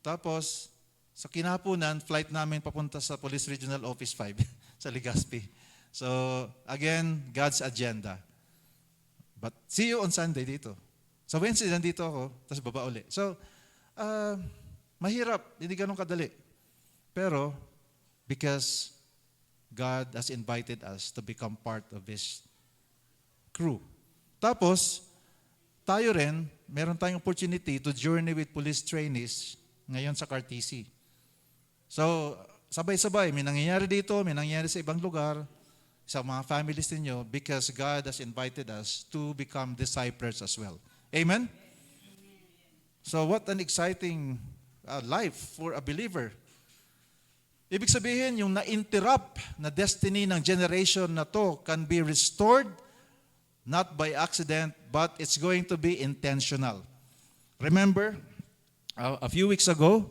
A: Tapos, sa kinahaponan, flight namin papunta sa Police Regional Office 5 sa Legazpi. So, again, God's agenda. But see you on Sunday dito. Sa Wednesday, nandito ako, tapos baba uli. So, mahirap, hindi ganun kadali. Pero, because God has invited us to become part of His crew. Tapos, tayo rin, meron tayong opportunity to journey with police trainees ngayon sa CARTC. So, sabay-sabay, may nangyayari dito, may nangyayari sa ibang lugar, sa mga families ninyo, because God has invited us to become disciples as well. Amen? So, what an exciting life for a believer. Ibig sabihin, yung na-interrupt na destiny ng generation na to can be restored not by accident, but it's going to be intentional. Remember, a few weeks ago,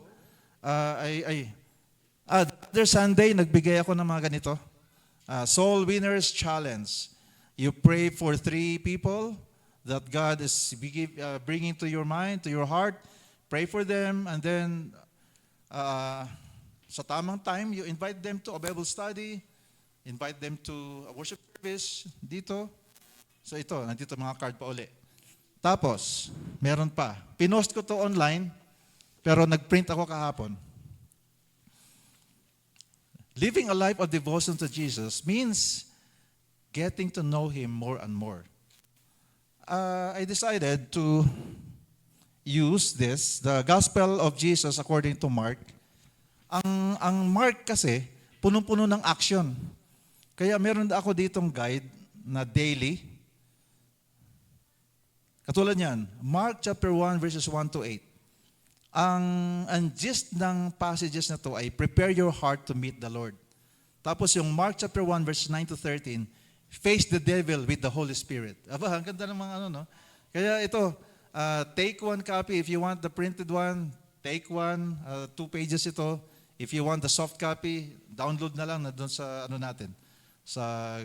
A: other Sunday, nagbigay ako ng mga ganito. Soul Winners Challenge. You pray for 3 people that God is bringing to your mind, to your heart. Pray for them, and then sa tamang time, you invite them to a Bible study, invite them to a worship service dito. So ito, nandito mga card pa uli. Tapos, meron pa. Pinost ko to online, pero nagprint ako kahapon. Living a life of devotion to Jesus means getting to know Him more and more. I decided to use this, the Gospel of Jesus according to Mark. Ang Mark kasi, punong-puno ng action. Kaya meron ako ditong guide na daily. Katulad niyan, Mark chapter 1 verses 1 to 8. Ang gist ng passages na to ay prepare your heart to meet the Lord. Tapos yung Mark chapter 1 verse 9 to 13, face the devil with the Holy Spirit. Aba, ang ganda ng mga no? Kaya ito, take one copy if you want the printed one. Take one, 2 pages ito. If you want the soft copy, download na lang na doon sa natin, sa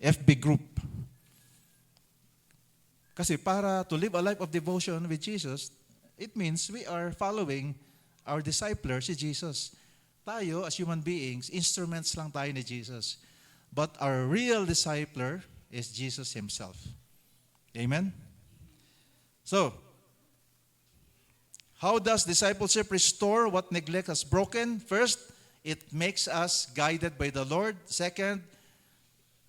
A: FB group. Kasi para to live a life of devotion with Jesus, it means we are following our discipler, si Jesus. Tayo, as human beings, instruments lang tayo ni Jesus. But our real discipler is Jesus Himself. Amen? So, how does discipleship restore what neglect has broken? First, it makes us guided by the Lord. Second,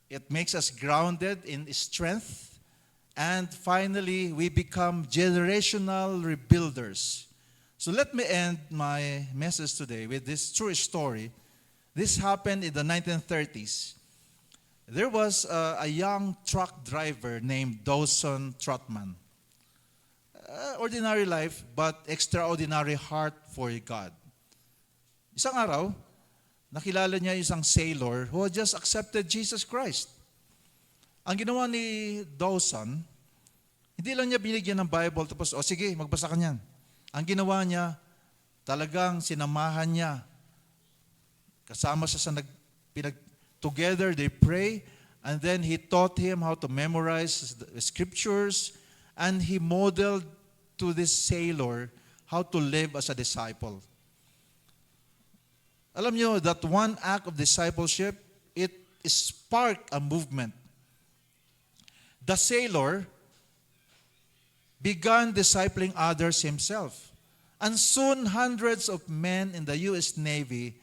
A: it makes us grounded in strength. And finally, we become generational rebuilders. So let me end my message today with this true story. This happened in the 1930s. There was a young truck driver named Dawson Trotman. Ordinary life, but extraordinary heart for God. Isang araw, nakilala niya isang sailor who had just accepted Jesus Christ. Ang ginawa ni Dawson, hindi lang niya binigyan ng Bible tapos, sige, magbasa ka niyan. Ang ginawa niya, talagang sinamahan niya. Kasama siya sa together they pray, and then he taught him how to memorize the scriptures, and he modeled to this sailor how to live as a disciple. Alam niyo that one act of discipleship, it sparked a movement. The sailor began discipling others himself. And soon, hundreds of men in the U.S. Navy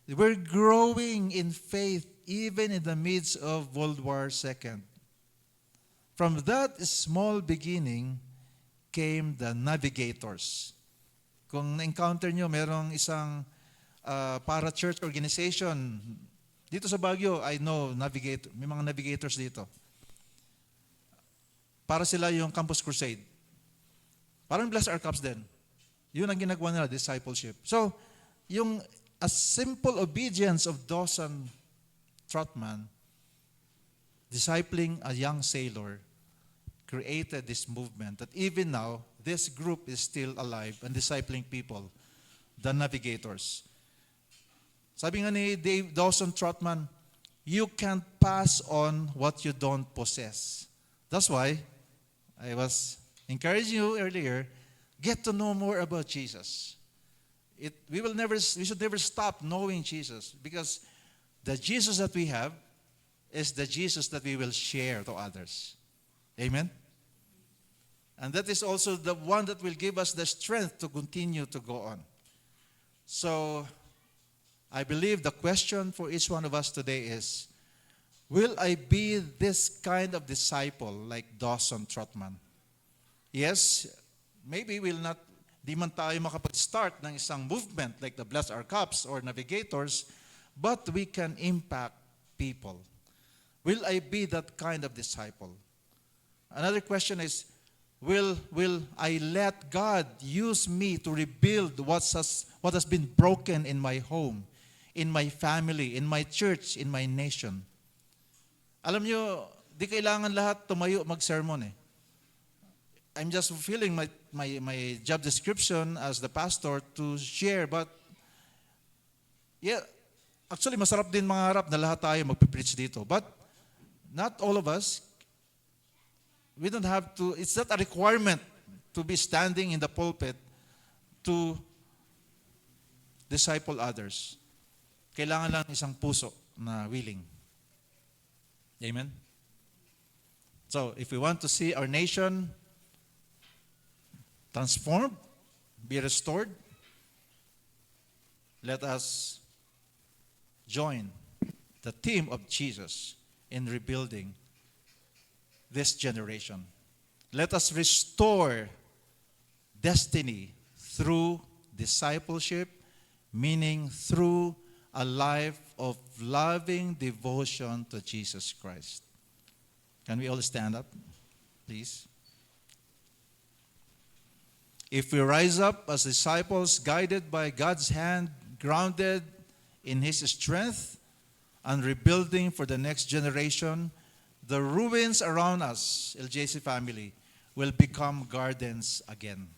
A: were growing in faith even in the midst of World War II. From that small beginning came the navigators. Kung na-encounter nyo, merong isang para-church organization. Dito sa Baguio, I know, may mga navigators dito. Para sila yung Campus Crusade. Parang Bless Our Cups din. Yun ang ginagawa nila, discipleship. So, yung a simple obedience of Dawson Trotman, discipling a young sailor, created this movement that even now, this group is still alive and discipling people, the navigators. Sabi nga ni Dawson Trotman, you can't pass on what you don't possess. That's why I was encouraging you earlier, get to know more about Jesus. We should never stop knowing Jesus, because the Jesus that we have is the Jesus that we will share to others. Amen? And that is also the one that will give us the strength to continue to go on. So, I believe the question for each one of us today is, will I be this kind of disciple like Dawson Trotman? Yes, maybe di man tayo makapag-start ng isang movement like the Bless Our Cups or Navigators, but we can impact people. Will I be that kind of disciple? Another question is, will I let God use me to rebuild what has been broken in my home, in my family, in my church, in my nation? Alam nyo, di kailangan lahat tumayo mag-sermon eh. I'm just fulfilling my job description as the pastor to share, but yeah, actually masarap din mangarap na lahat tayo magpipreach dito. But not all of us, we don't have to, it's not a requirement to be standing in the pulpit to disciple others. Kailangan lang isang puso na willing. Amen? So, if we want to see our nation transformed, be restored, let us join the team of Jesus in rebuilding this generation. Let us restore destiny through discipleship, meaning through a life of loving devotion to Jesus Christ. Can we all stand up, please? If we rise up as disciples, guided by God's hand, grounded in His strength, and rebuilding for the next generation, the ruins around us, LJC family, will become gardens again.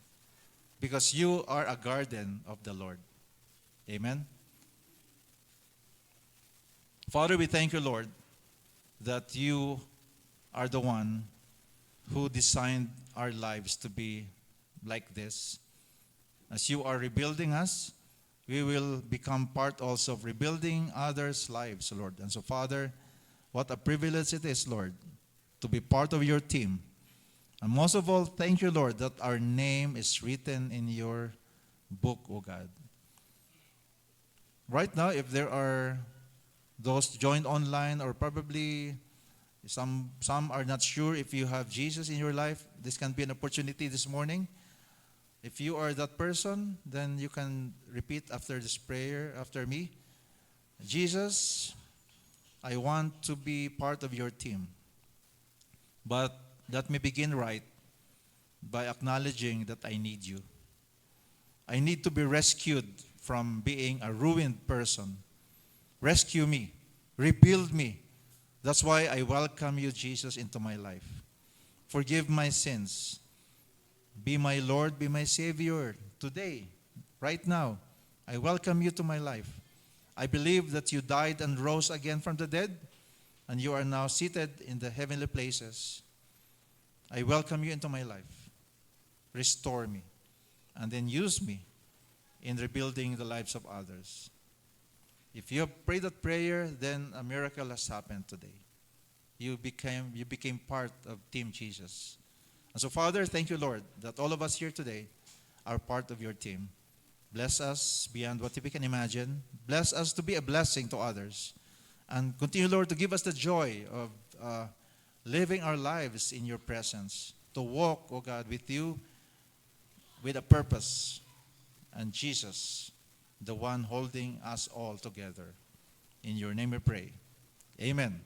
A: Because you are a garden of the Lord. Amen? Father, we thank you, Lord, that you are the one who designed our lives to be like this. As you are rebuilding us, we will become part also of rebuilding others' lives, Lord. And so, Father, what a privilege it is, Lord, to be part of your team. And most of all, thank you, Lord, that our name is written in your book, O God. Right now, if there are those joined online or probably some are not sure if you have Jesus in your life, this can be an opportunity this morning. If you are that person, then you can repeat after this prayer after me. Jesus, I want to be part of your team. But let me begin right by acknowledging that I need you. I need to be rescued from being a ruined person. Rescue me. Rebuild me. That's why I welcome you, Jesus, into my life. Forgive my sins. Be my Lord, be my Savior. Today, right now, I welcome you to my life. I believe that you died and rose again from the dead, and you are now seated in the heavenly places. I welcome you into my life. Restore me, and then use me in rebuilding the lives of others. If you have prayed that prayer, then a miracle has happened today. You became part of Team Jesus. And so, Father, thank you, Lord, that all of us here today are part of your team. Bless us beyond what we can imagine. Bless us to be a blessing to others. And continue, Lord, to give us the joy of living our lives in your presence. To walk, oh God, with you with a purpose. And Jesus, the one holding us all together. In your name we pray. Amen.